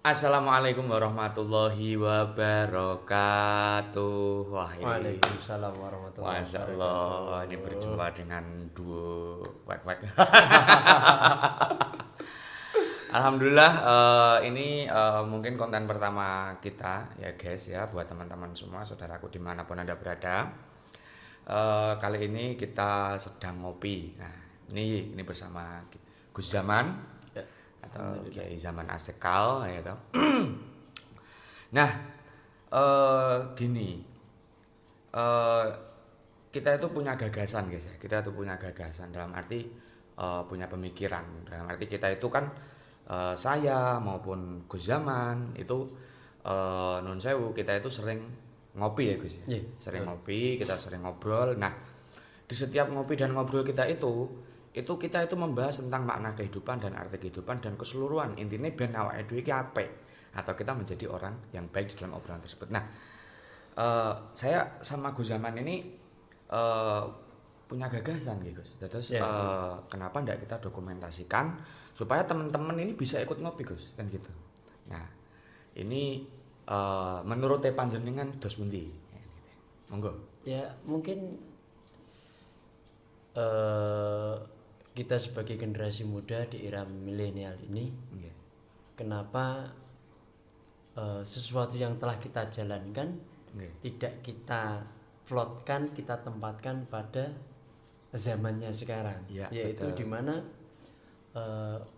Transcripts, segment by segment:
Assalamualaikum warahmatullahi wabarakatuh. Wah ini, Waalaikumsalam warahmatullahi masya wabarakatuh. Allah, ini berjumpa dengan duo wek wek. Alhamdulillah, ini mungkin konten pertama kita ya guys ya, buat teman-teman semua, saudaraku dimanapun anda berada. Kali ini kita sedang ngopi. Nah, ini bersama Gus Zaman Ya, atau alhamdulillah. Kiai Zaman Asekal gitu. Nah, gini, eh, kita itu punya gagasan guys ya. Kita itu punya gagasan dalam arti punya pemikiran. Dalam arti kita itu kan saya maupun Gus Zaman itu nun sewu kita itu sering ngopi ya Gus ya. Iya, Sering betul. ngopi, kita sering ngobrol. Nah, di setiap ngopi dan ngobrol kita itu kita itu membahas tentang makna kehidupan dan arti kehidupan dan keseluruhan intinya ben awake dhewe iki apik atau kita menjadi orang yang baik di dalam obrolan tersebut. Nah, saya sama Gus Zaman ini eh, punya gagasan gitu Gus. Terus Ya, ya. kenapa ndak kita dokumentasikan supaya teman-teman ini bisa ikut ngopi Gus kan gitu. Nah, ini menurut panjenengan dos pundi? Monggo. Ya, mungkin eh, kita sebagai generasi muda di era milenial ini, Nggih. kenapa sesuatu yang telah kita jalankan Nggih. tidak kita plotkan, kita tempatkan pada zamannya sekarang, Ya, yaitu betul. di mana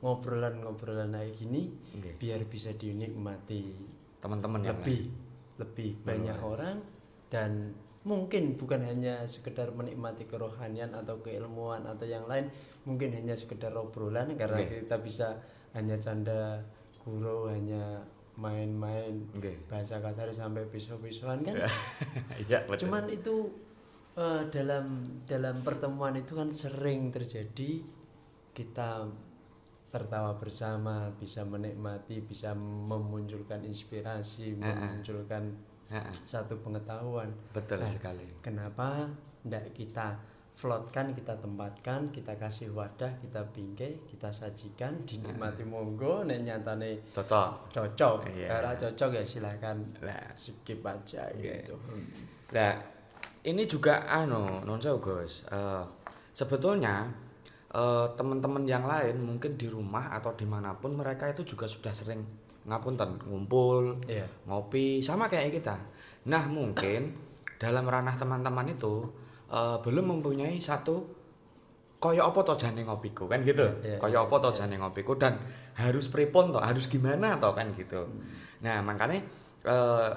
ngobrolan-ngobrolan kayak gini Nggih. biar bisa dinikmati Teman-teman yang lebih lebih banyak Meluas. orang, dan mungkin bukan hanya sekedar menikmati kerohanian atau keilmuan atau yang lain, mungkin hanya sekedar obrolan karena Oke. kita bisa hanya canda gurau, hanya main-main Oke. bahasa kasar sampai pisau-pisauan kan. Iya, betul. Cuman itu dalam dalam pertemuan itu kan sering terjadi, kita tertawa bersama, bisa menikmati, bisa memunculkan inspirasi, memunculkan Heeh, satu pengetahuan. betul Nah, sekali. kenapa ndak kita floatkan, kita tempatkan, kita kasih wadah, kita bingkai, kita sajikan, dinikmati monggo, nek nyatane Cocok. cocok. Iya. Kalau cocok ya silahkan Lah, skip aja Oke. gitu. Nah, ini juga non sewu, Gus. Sebetulnya teman-teman yang lain mungkin di rumah atau dimanapun mereka itu juga sudah sering ngapunten ngumpul, Iya. ngopi sama kayak kita. Nah, mungkin dalam ranah teman-teman itu belum mempunyai satu kaya apa to jane ngopiku kan gitu. Iya, Kaya iya, apa to iya. jane ngopiku dan harus pripun to, harus gimana to kan gitu. Nah, makanya eh,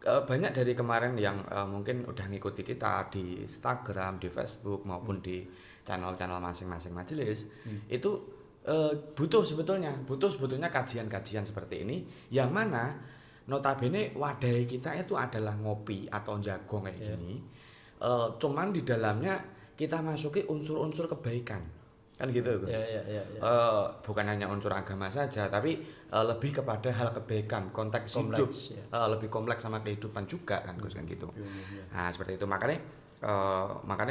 banyak dari kemarin yang mungkin udah ngikuti kita di Instagram, di Facebook maupun di channel-channel masing-masing majelis itu butuh sebetulnya kajian-kajian seperti ini yang mana notabene wadah kita itu adalah ngopi atau jagung kayak Iya. gini. Cuman di dalamnya kita masuki unsur-unsur kebaikan kan gitu Gus. Iya, iya, iya, iya. Bukan hanya unsur agama saja tapi lebih kepada hal kebaikan konteks hidup, Kompleks ya. lebih kompleks sama kehidupan juga kan Gus kan gitu. Lebih umum, ya. Nah seperti itu makanya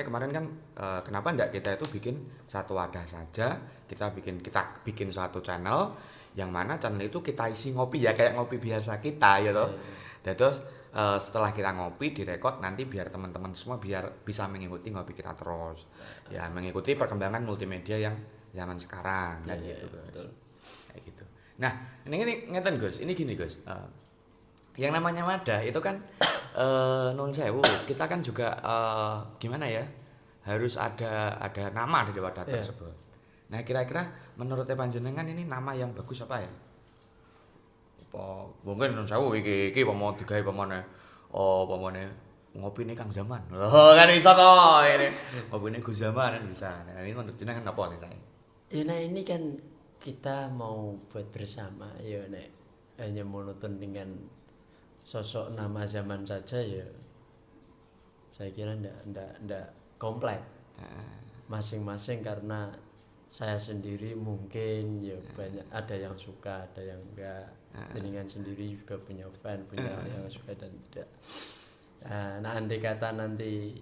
kemarin kan kenapa enggak kita itu bikin satu wadah saja, kita bikin suatu channel yang mana channel itu kita isi ngopi ya kayak ngopi biasa kita ya toh. Iya, iya. Dan terus setelah kita ngopi direkod nanti biar teman-teman semua biar bisa mengikuti ngopi kita terus. Ya mengikuti perkembangan multimedia yang zaman sekarang kan Iya, gitu iya, Gus. betul. Kayak gitu. Nah, ini ngeten Gus, ini gini Gus. Yang namanya wadah itu kan non sewu, kita kan juga gimana ya? Harus ada nama di wadah Iya. tersebut. Nah, kira-kira menurut panjenengan ini nama yang bagus apa ya? Apa mungkin non sewu iki mau digawe pamane pamane ngopi nih Kang Zaman. Oh, kan bisa toh ini. Ngopi nih Gus Zaman kan bisa. Nah, ini menurut jenengan apa nih saya? Ya, nah ini kan kita mau buat bersama ya, nek hanya monoton dengan sosok nama zaman saja ya, saya kira ndak komplek masing-masing, karena saya sendiri mungkin ya banyak, ada yang suka, ada yang enggak. Dengan sendiri juga punya fan, punya yang suka dan tidak. Nah, andai kata nanti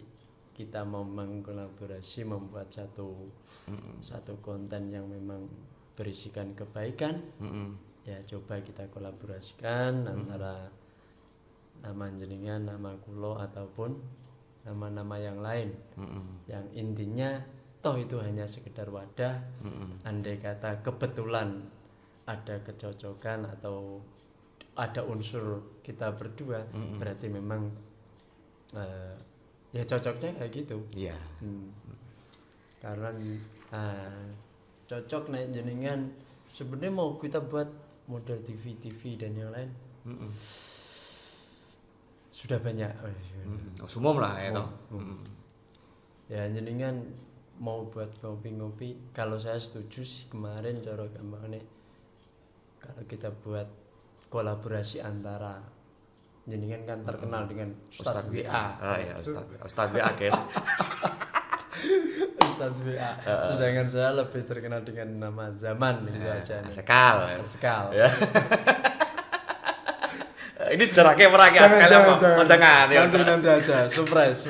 kita mau mengkolaborasi membuat satu konten yang memang berisikan kebaikan, ya coba kita kolaborasikan antara nama jenengan, nama kulo ataupun nama-nama yang lain. Yang intinya toh itu hanya sekedar wadah. Andai kata kebetulan ada kecocokan atau ada unsur kita berdua, berarti memang ya cocoknya kayak gitu. Iya. Karena cocok naik jenengan sebenarnya mau kita buat model TV dan yang lain. Sudah banyak. Sumum lah ya toh. Ya jenengan mau buat ngopi-ngopi, kalau saya setuju sih kemarin cara gampangnya kalau kita buat kolaborasi antara jenengan kan terkenal dengan Ustadz WA. Ya Ustadz WA guys. Ustadz WA. Sedangkan saya lebih terkenal dengan nama Zaman gitu aja. Asekal. Ya. Ini jaraknya merake Asekal apa? Jangan. Nanti aja. Surprise.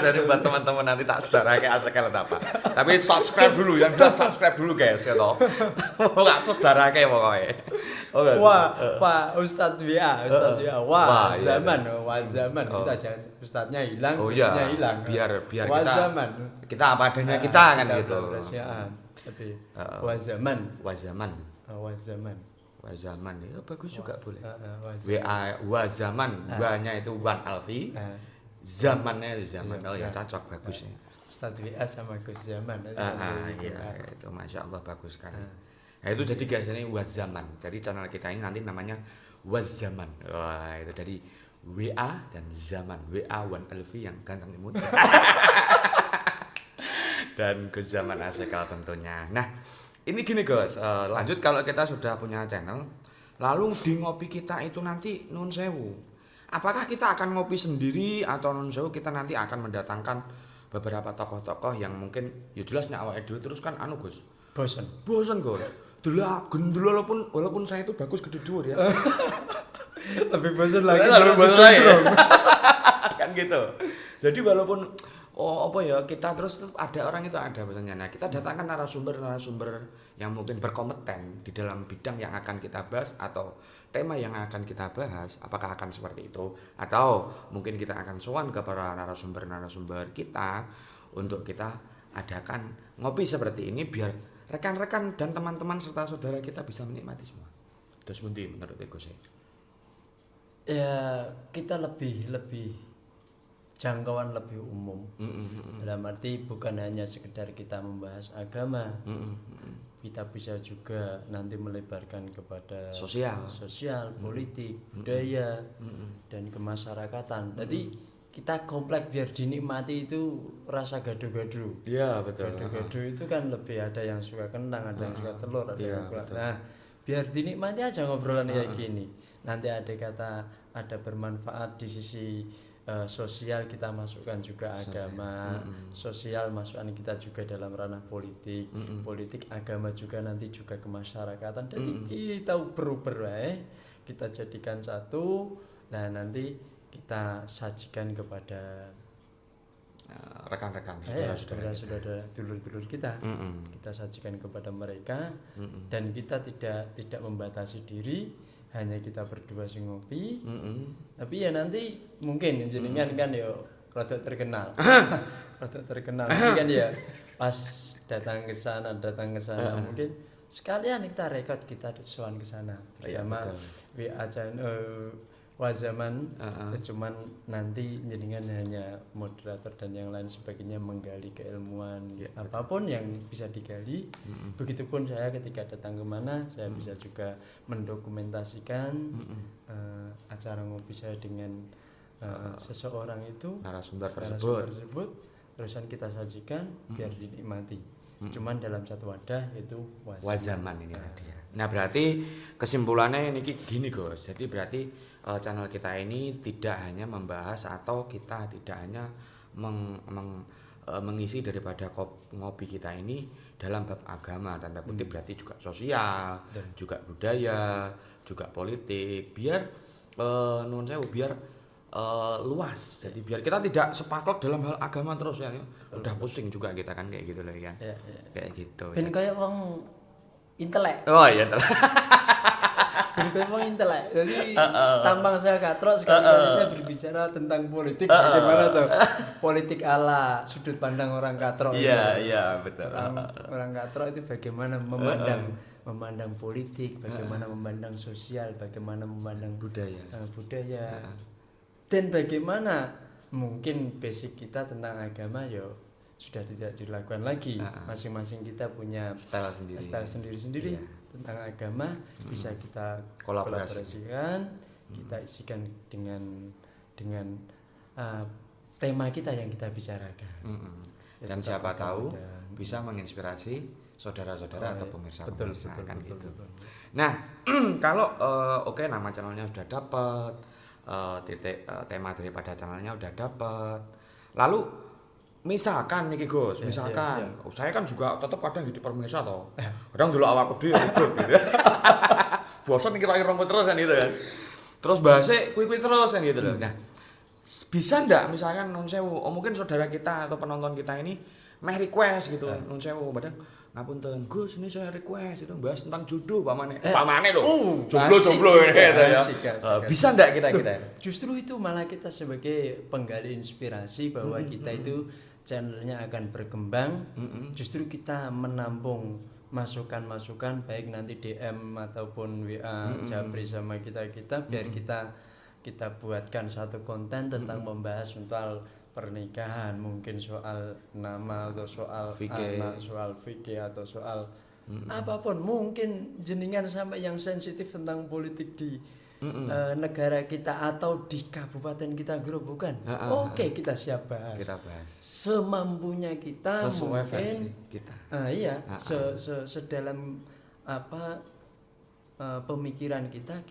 Jadi buat teman-teman nanti tak sejarahnya Asekal apa. Tapi subscribe dulu, yang jelas subscribe dulu guys ya toh. Enggak sejarahnya pokoknya. Wah, Ustadz WA. Wah, Zaman. Kita jangan Ustadznya hilang, Ustadznya hilang. Biar Wah, kita Zaman. Kita apa adanya kita kan gitu. Tapi Wah, Zaman. Wazaman ya bagus juga boleh. Wazaman. Wazaman, wa-nya itu Wan Alfi. Zamannya itu zaman. Oh ya cocok bagus ya. Ustadz WA sama Gus Zaman. Iya itu Masya Allah bagus sekali. Nah itu jadi guys ini Wazaman. Jadi channel kita ini nanti namanya Wazaman. Wah itu dari WA dan Zaman. WA Wan Alfi yang ganteng imut. Dan Gus Zaman Asekal tentunya. Nah ini gini guys, lanjut kalau kita sudah punya channel, lalu di ngopi kita itu nanti nun sewu. Apakah kita akan ngopi sendiri atau nun sewu kita nanti akan mendatangkan beberapa tokoh-tokoh yang mungkin ya jelasnya awal dulu terus kan anu Gus. Bosen Gus. Dulu walaupun saya itu bagus gede dhuwur ya. Lebih bosen lagi. Kan gitu. Jadi walaupun kita terus ada orang itu ada pesannya. Nah, kita datangkan narasumber yang mungkin berkompeten di dalam bidang yang akan kita bahas atau tema yang akan kita bahas. Apakah akan seperti itu atau mungkin kita akan sowan ke para narasumber kita untuk kita adakan ngopi seperti ini biar rekan-rekan dan teman-teman serta saudara kita bisa menikmati semua. Terus pundi menurut Gus? Ya, kita lebih jangkauan lebih umum. Dalam arti bukan hanya sekedar kita membahas agama, kita bisa juga nanti melebarkan kepada sosial, politik, budaya, dan kemasyarakatan. Jadi kita kompleks biar dinikmati itu rasa gaduh-gaduh. Iya betul. Gaduh-gaduh itu kan lebih ada yang suka kentang, ada yang suka telur, ada yang suka. Nah, biar dinikmati aja ngobrolan kayak gini. Nanti ada bermanfaat di sisi sosial kita masukkan juga agama, sosial masukkan kita juga dalam ranah politik, politik agama juga nanti juga kemasyarakatan. Jadi kita uber kita jadikan satu, nah nanti kita sajikan kepada rekan-rekan saudara-saudara dulur-dulur kita, kita sajikan kepada mereka, dan kita tidak membatasi diri. Hanya kita berdua sing ngopi, tapi ya nanti mungkin jenengan kan ya rada terkenal, nanti kan ya pas datang ke sana mungkin sekalian kita rekod kita sowan ke sana bersama WA channel Wazaman. Cuman nanti jenengan hanya moderator dan yang lain sebagainya menggali keilmuan apapun yang bisa digali. Begitupun saya ketika datang kemana saya bisa juga mendokumentasikan acara ngopi saya dengan seseorang itu narasumber tersebut terusan kita sajikan biar dinikmati. Cuman dalam satu wadah itu Wazaman ini tadi ya. Nah berarti kesimpulannya ini gini Gus. Jadi berarti channel kita ini tidak hanya membahas atau kita tidak hanya mengisi daripada ngopi kita ini dalam bab agama tanda kutip, berarti juga sosial, juga budaya, juga politik, biar nuwun sewu biar luas. Jadi biar kita tidak sepaklok dalam hal agama terus ya. Udah pusing juga kita kan kayak gitu loh kan. Kayak gitu. Ben kayak wong intelek. Oh iya intelek. berikut mengintelek. Jadi tampang saya katrok sekali-kali saya berbicara tentang politik bagaimana tuh? Politik ala sudut pandang orang katrok. Iya, iya, betul. Orang katrok itu bagaimana memandang politik, bagaimana memandang sosial, bagaimana memandang budaya. Dan bagaimana mungkin basic kita tentang agama sudah tidak dilakukan lagi. Masing-masing kita punya style sendiri-sendiri tentang agama, bisa kita kolaborasikan, kita isikan dengan tema kita yang kita bicarakan. Dan siapa tahu bisa menginspirasi saudara-saudara atau pemirsa betul, kan betul, gitu. betul. Nah, kalau oke, nama channelnya sudah dapat, tema daripada channelnya udah dapat. Lalu misalkan nih Gus, misalkan saya kan juga tetap kadang jadi pemirsa toh. Kadang dulu awak gede gitu. Bosan kira-kira terus kan gitu kan. Terus bahasnya kuwi terus kan gitu loh. Nah, bisa ndak misalkan nun sewu, mungkin saudara kita atau penonton kita ini meh request gitu, nun sewu padahal ngapunten Gus, ini saya request itu bahas tentang jodoh pamane loh, jomblo ini gitu ya. Bisa ndak kita justru itu malah kita sebagai penggali inspirasi bahwa kita itu channelnya akan berkembang. Justru kita menampung masukan-masukan baik nanti DM ataupun WA japri sama kita biar kita buatkan satu konten tentang membahas soal pernikahan, mungkin soal nama atau soal anak, soal fikih atau soal apapun, mungkin jenengan sampai yang sensitif tentang politik di negara kita atau di kabupaten kita Grobogan. Oke, kita siap bahas. Semampunya kita, sesuai mungkin versi kita. Sedalam apa pemikiran kita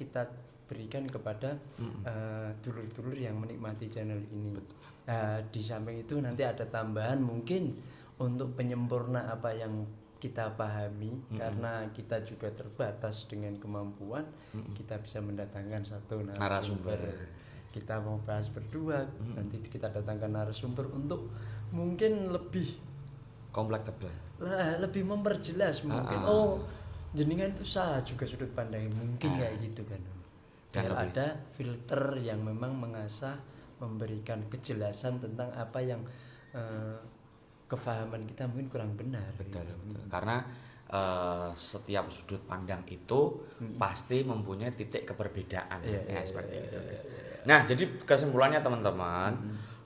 berikan kepada dulur-dulur yang menikmati channel ini. Di samping itu nanti ada tambahan mungkin untuk penyempurna apa yang kita pahami, karena kita juga terbatas dengan kemampuan, kita bisa mendatangkan satu narasumber. Kita mau bahas berdua, nanti kita datangkan narasumber untuk mungkin lebih kompleksibel, lebih memperjelas mungkin. Jenengan itu salah juga sudut pandang mungkin kayak gitu kan. Dan ada filter yang memang mengasah, memberikan kejelasan tentang apa yang kefahaman kita mungkin kurang benar. Betul. Karena setiap sudut pandang itu pasti mempunyai titik keperbedaan, seperti itu. Nah, jadi kesimpulannya teman-teman,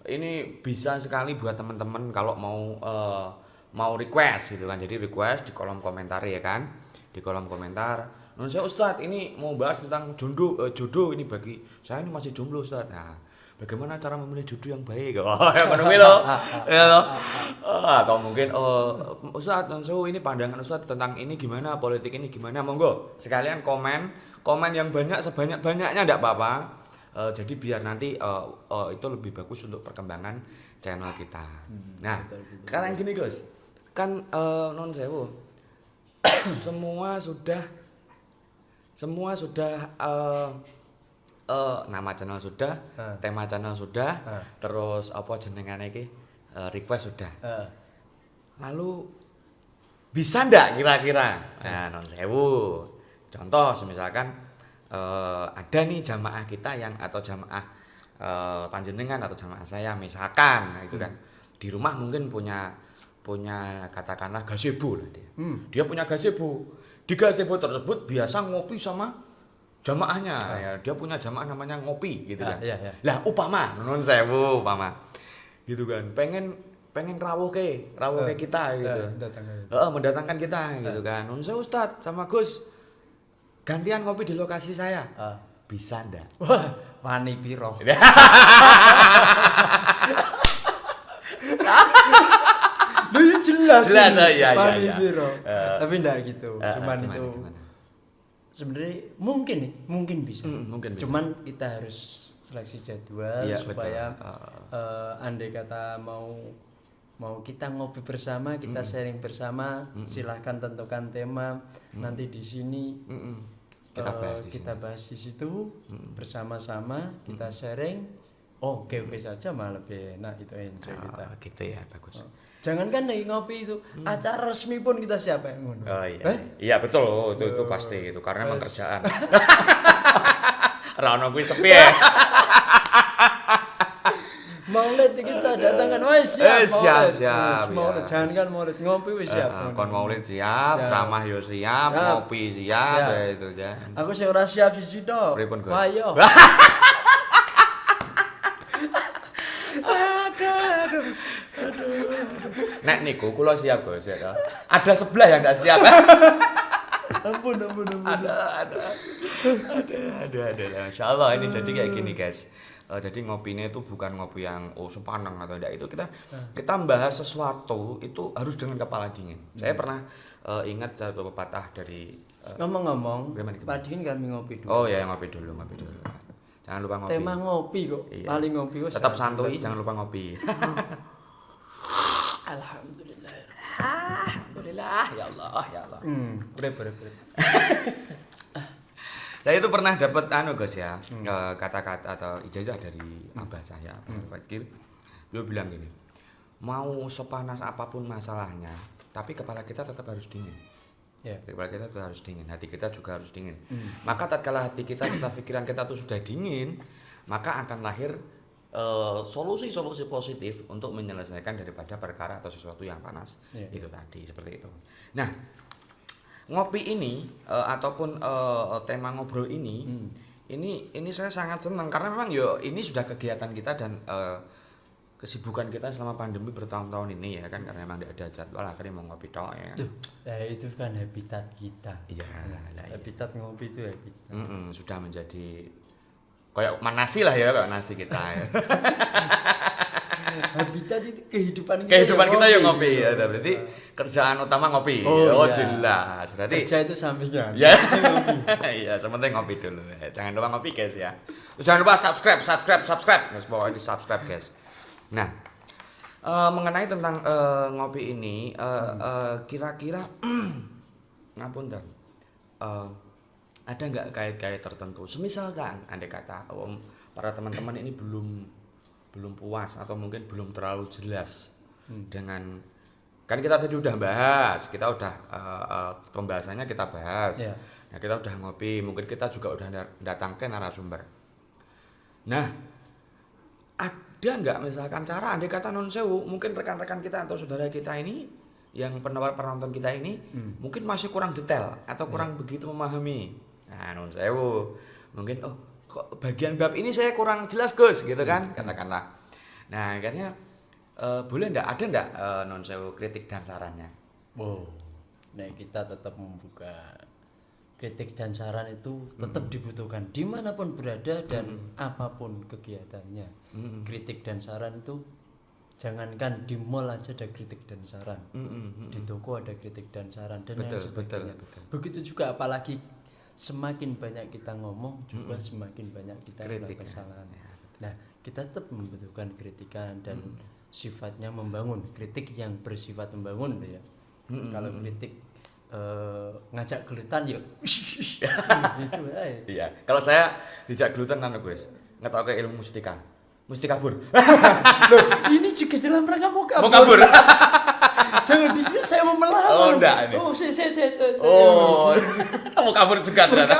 ini bisa sekali buat teman-teman kalau mau request gitu kan. Jadi request di kolom komentar ya kan, di kolom komentar. Menurut saya Ustadz ini mau bahas tentang jodoh ini bagi saya ini masih jomblo Ustadz. Nah, bagaimana cara memilih jodoh yang baik? Yang menemui loh. Atau mungkin Ustadz, ini pandangan Ustadz tentang ini gimana, politik ini gimana? Monggo sekalian komen yang banyak, sebanyak-banyaknya enggak apa-apa. Jadi biar nanti itu lebih bagus untuk perkembangan channel kita. Nah, sekarang gini Gus. Kan non sewu. Semua sudah nama channel sudah, tema channel sudah, terus apa jenengane iki request sudah. Lalu bisa ndak kira-kira? Nah, non sewu. Contoh misalkan ada nih jamaah kita yang atau jamaah panjenengan atau jamaah saya misalkan itu kan di rumah mungkin punya katakanlah gazebo lah dia. Dia punya gazebo. Di gazebo tersebut biasa ngopi sama jamaahnya. Ya, dia punya jamaah namanya ngopi gitu kan. Lah upama nun sewu upama. Gitu kan. Pengen rawuh ke kita gitu. Mendatangkan kita gitu kan. Nun sewu Ustaz sama Gus. Gantian ngopi di lokasi saya. Bisa ndak? Wah, wani piro. Lu jelas ya. Tapi enggak gitu. Cuman itu sebenarnya mungkin bisa. Cuman kita harus seleksi jadwal supaya andai kata mau kita ngopi bersama, kita sharing bersama, silahkan tentukan tema nanti di sini. Kita bahas di situ bersama-sama, kita sharing, oke saja malah lebih enak itu enjoy kita. Gitu ya, bagus. Jangankan nih ngopi itu, acara resmi pun kita siapa yang ngono. Oh iya. Iya betul, itu pasti itu karena emang kerjaan. Ra ono kuwi sepi ya. Maulid kita datangkan, wes siap. Siap. Maulid, jangankan maulid, ngopi wis siap. Kon maulid siap, ceramah yo siap, ngopi siap, ya itu ya. Aku sing ora siap siji tok. Pripun, Gus? Ayo. Nek niku kula siap Gus ya. Ada sebelah yang enggak siap. Ampun. Ada. Insyaallah ini jadi kayak gini guys. Jadi ngopinya itu bukan ngopi yang sepaneng atau enggak, itu kita membahas sesuatu itu harus dengan kepala dingin. Saya pernah ingat satu pepatah dari Ngomong-ngomong, gimana? Pak Dingin kan ngopi dulu. Oh ya, ngopi dulu. Jangan lupa ngopi. Tema ngopi kok. Iya. Paling ngopi wis. Tetap santuy, jangan lupa ngopi. Alhamdulillah. Alhamdulillah, ya Allah. Bre. Saya itu pernah dapat Gus ya, kata-kata atau ijazah dari abah saya, Pak Fakir. Beliau bilang gini, mau sepanas apapun masalahnya, tapi kepala kita tetap harus dingin. Ya. Kepala kita tetap harus dingin, hati kita juga harus dingin. Maka tatkala hati kita, pikiran kita itu sudah dingin, maka akan lahir solusi-solusi positif untuk menyelesaikan daripada perkara atau sesuatu yang panas. Itu tadi seperti itu. Nah, ngopi ini ataupun tema ngobrol ini saya sangat senang karena memang ini sudah kegiatan kita dan kesibukan kita selama pandemi bertahun-tahun ini ya kan, karena memang tidak ada jadwal akhirnya mau ngopi tok ya. Itu kan habitat kita. Iya, habitat ngopi itu habitat. Sudah menjadi kayak nasi lah ya, kayak nasi kita ya. Habitat itu kehidupan kita ya ngopi. Ya, berarti kerjaan utama ngopi. Oh iya. Jelas. Berarti kerja itu sampingan. Ya. Iya, sepenting ngopi dulu. Jangan lupa ngopi guys ya. Terus jangan lupa subscribe. Guys, pokoknya di subscribe guys. Nah, mengenai tentang ngopi ini, kira-kira ngapunten. Ada nggak kait-kait tertentu? Semisalkan andai kata para teman-teman ini belum puas atau mungkin belum terlalu jelas dengan, kan kita tadi udah bahas, kita udah pembahasannya kita bahas. Nah, kita udah ngopi, mungkin kita juga udah datangkan narasumber. Nah, ada nggak misalkan cara andai kata non sewu, mungkin rekan-rekan kita atau saudara kita ini yang penonton kita ini mungkin masih kurang detail atau kurang begitu memahami. Nah, non sewu mungkin kok bagian bab ini saya kurang jelas Gus gitu kan, katakanlah. Nah, akhirnya boleh ada enggak non sewu kritik dan sarannya? Nah, kita tetap membuka kritik dan saran itu tetap dibutuhkan dimanapun berada dan apapun kegiatannya. Kritik dan saran itu jangankan di mall aja ada kritik dan saran, di toko ada kritik dan saran dan lain sebagainya. Begitu juga apalagi semakin banyak kita ngomong juga semakin banyak kita melakukan kesalahan. Nah, kita tetap membutuhkan kritikan dan sifatnya membangun, kritik yang bersifat membangun ya. Kalau kritik ngajak gelutan yuk gitu aja. Iya, kalau saya dijak gelutan kan Gus, ngetahu ke ilmu mustika kabur. Loh, ini juga dalam rangka mau kabur. Jangan saya mau melawan. Oh enggak ini. Oh, mau kabur juga ternyata.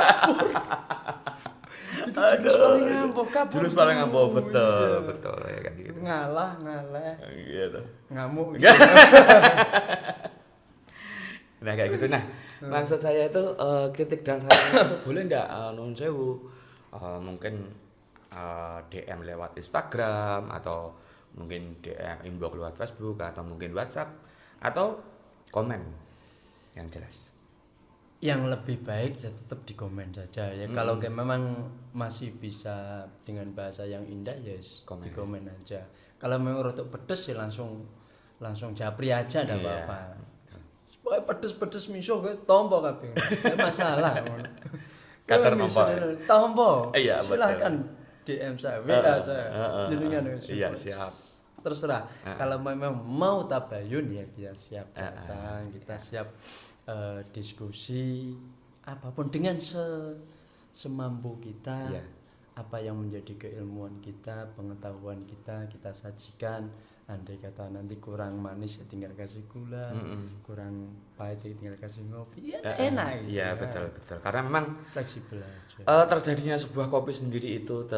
Itu jurus paling ampuh kabur. Jurus paling ampuh, betul ya kan gitu. Ngalah. Gitu. Ngamuk. Nah kayak gitu. Nah, maksud saya itu kritik dan saran itu boleh enggak nun sewu mungkin DM lewat Instagram atau mungkin DM inbox lewat Facebook atau mungkin WhatsApp atau komen yang jelas. Yang lebih baik tetap di komen saja ya. Kalau memang masih bisa dengan bahasa yang indah ya di komen aja. Kalau memang rotok pedes ya langsung japri aja enggak apa-apa. Supaya pedes-pedes misuh ke tompo kabeh. Masalah ngono. Kater tompo. Iya, silakan DM saya, WA saya. Jenengan iya, siap. Terserah. Kalau memang mau tabayun ya kita siap datang, kita siap diskusi apapun dengan semampu kita. apa yang menjadi keilmuan kita, pengetahuan kita sajikan. Andai kata nanti kurang manis ya tinggal kasih gula, kurang pahit ya tinggal kasih ngopi. Ya enak gitu. Iya, betul. Karena memang Fleksibel aja. terjadinya sebuah kopi sendiri itu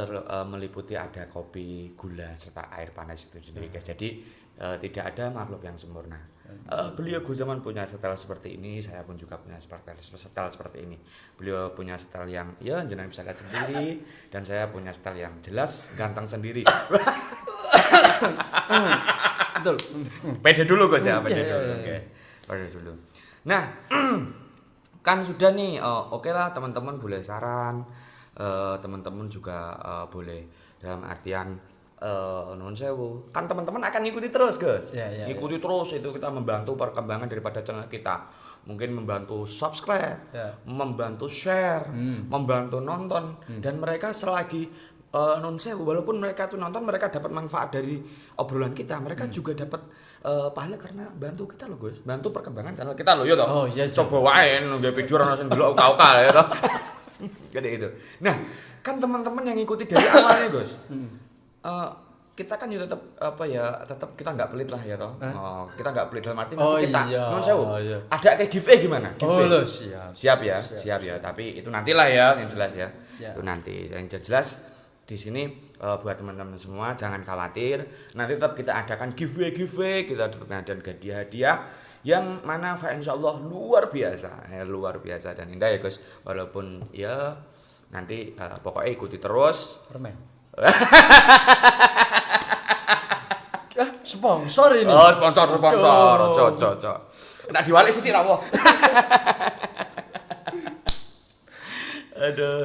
meliputi ada kopi, gula serta air panas itu sendiri guys. Jadi tidak ada makhluk yang sempurna. Beliau Gus Zaman punya setel seperti ini, saya pun juga punya setel seperti ini. Beliau punya setel yang ya jenengan bisa lihat sendiri, dan saya punya setel yang jelas ganteng sendiri. Betul. Pede dulu Gus ya, pede Iya, dulu. iya, Oke. iya. Pede dulu. Nah, kan sudah nih, oke lah teman-teman boleh saran, teman-teman juga boleh dalam artian nuwun sewu. Kan teman-teman akan ngikuti terus, Gus. Ya, Ngikuti terus, itu kita membantu perkembangan daripada channel kita. Mungkin membantu subscribe, membantu share, membantu nonton, dan mereka selagi non sewu, walaupun mereka tuh nonton, mereka dapat manfaat dari obrolan kita, mereka juga dapat pahala karena bantu kita loh Gus, bantu perkembangan channel kita loh ya toh. Oh iya, coba wae nggak video orang sing delok uka-uka ya toh. Gede itu. Nah, kan teman-teman yang ngikuti dari awalnya Gus. Kita kan ya tetap kita nggak pelit lah ya toh. Kita nggak pelit dalam arti nanti kita non sewu. Ada kayak giveaway gimana? Giveaway. Oh, siap. Siap ya. Tapi itu nantilah ya yang jelas ya. Ya. Itu nanti yang jelas di sini buat teman-teman semua jangan khawatir. Nanti tetap kita adakan giveaway, kita tetap ngadain hadiah yang mana insyaallah luar biasa dan indah ya Gus. Walaupun ya nanti pokoknya ikuti terus. Permen. Sponsor ini. Oh, sponsor. Ojo. Nek diwalik sithik ra wo. Aduh.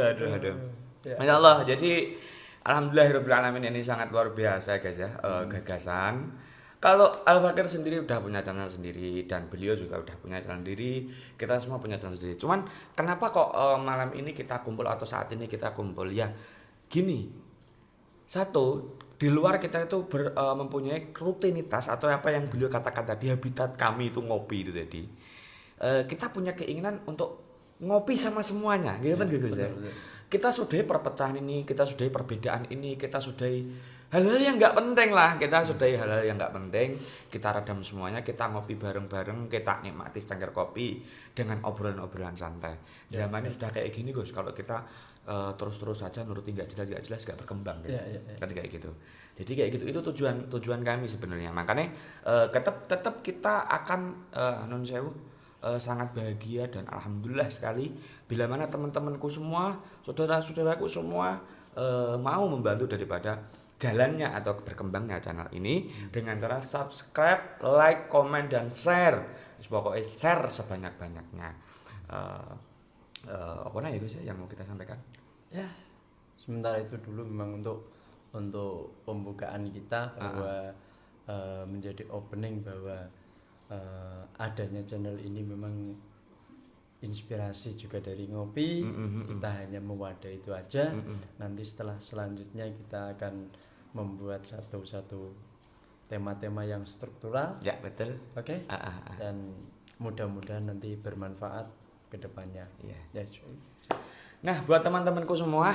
Ya. Masya Allah, jadi alhamdulillahirabbil alamin ini sangat luar biasa guys ya, gagasan. Kalau Al Fakir sendiri udah punya channel sendiri dan beliau juga udah punya channel sendiri, kita semua punya channel sendiri. Cuman kenapa kok malam ini kita kumpul atau saat ini kita kumpul? Ya gini, satu, di luar kita itu mempunyai rutinitas atau apa yang beliau katakan tadi, habitat kami itu ngopi itu tadi. Kita punya keinginan untuk ngopi sama semuanya, gitu kan Gus ya. Kita sudahi perpecahan ini, kita sudahi perbedaan ini, kita sudahi hal-hal yang nggak penting lah, kita redam semuanya, kita ngopi bareng-bareng, kita nikmati secangkir kopi dengan obrolan-obrolan santai. Zamannya sudah kayak gini Gus, kalau kita terus-terus saja nuruti nggak jelas nggak berkembang gitu. Kan kayak gitu. Jadi kayak gitu, itu tujuan kami sebenarnya. Makanya tetap kita akan non sewu sangat bahagia dan alhamdulillah sekali bila mana teman-temanku semua, saudara-saudaraku semua mau membantu daripada jalannya atau berkembangnya channel ini dengan cara subscribe, like, komen, dan share. Pokoknya share sebanyak-banyaknya. Apa ya Gus yang mau kita sampaikan? Ya, sementara itu dulu memang untuk pembukaan kita bahwa menjadi opening bahwa adanya channel ini memang inspirasi juga dari ngopi. Kita hanya mewadah itu aja. Nanti selanjutnya kita akan membuat satu tema-tema yang struktural. Ya betul. Oke. Dan mudah-mudahan nanti bermanfaat ke depannya. Nah, buat teman-temanku semua,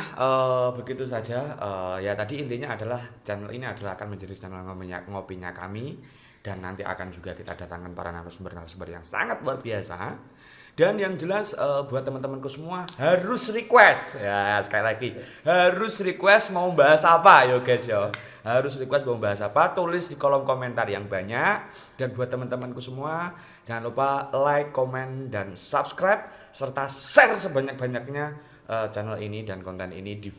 begitu saja. Ya tadi intinya adalah channel ini akan menjadi channel ngopinya kami, dan nanti akan juga kita datangkan para narasumber yang sangat luar biasa. Dan yang jelas buat teman-temanku semua harus request. Ya, sekali lagi harus request mau bahas apa yo guys yo. Harus request mau bahas apa, tulis di kolom komentar yang banyak. Dan buat teman-temanku semua, jangan lupa like, komen, dan subscribe serta share sebanyak-banyaknya channel ini dan konten ini di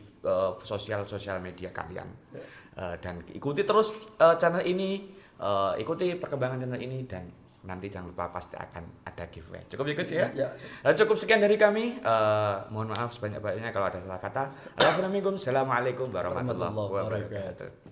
sosial media kalian. Dan ikuti terus channel ini, ikuti perkembangan channel ini, dan nanti jangan lupa pasti akan ada giveaway. Cukup ya guys ya? Cukup sekian dari kami. Mohon maaf sebanyak-banyaknya kalau ada salah kata. Assalamualaikum warahmatullahi wabarakatuh.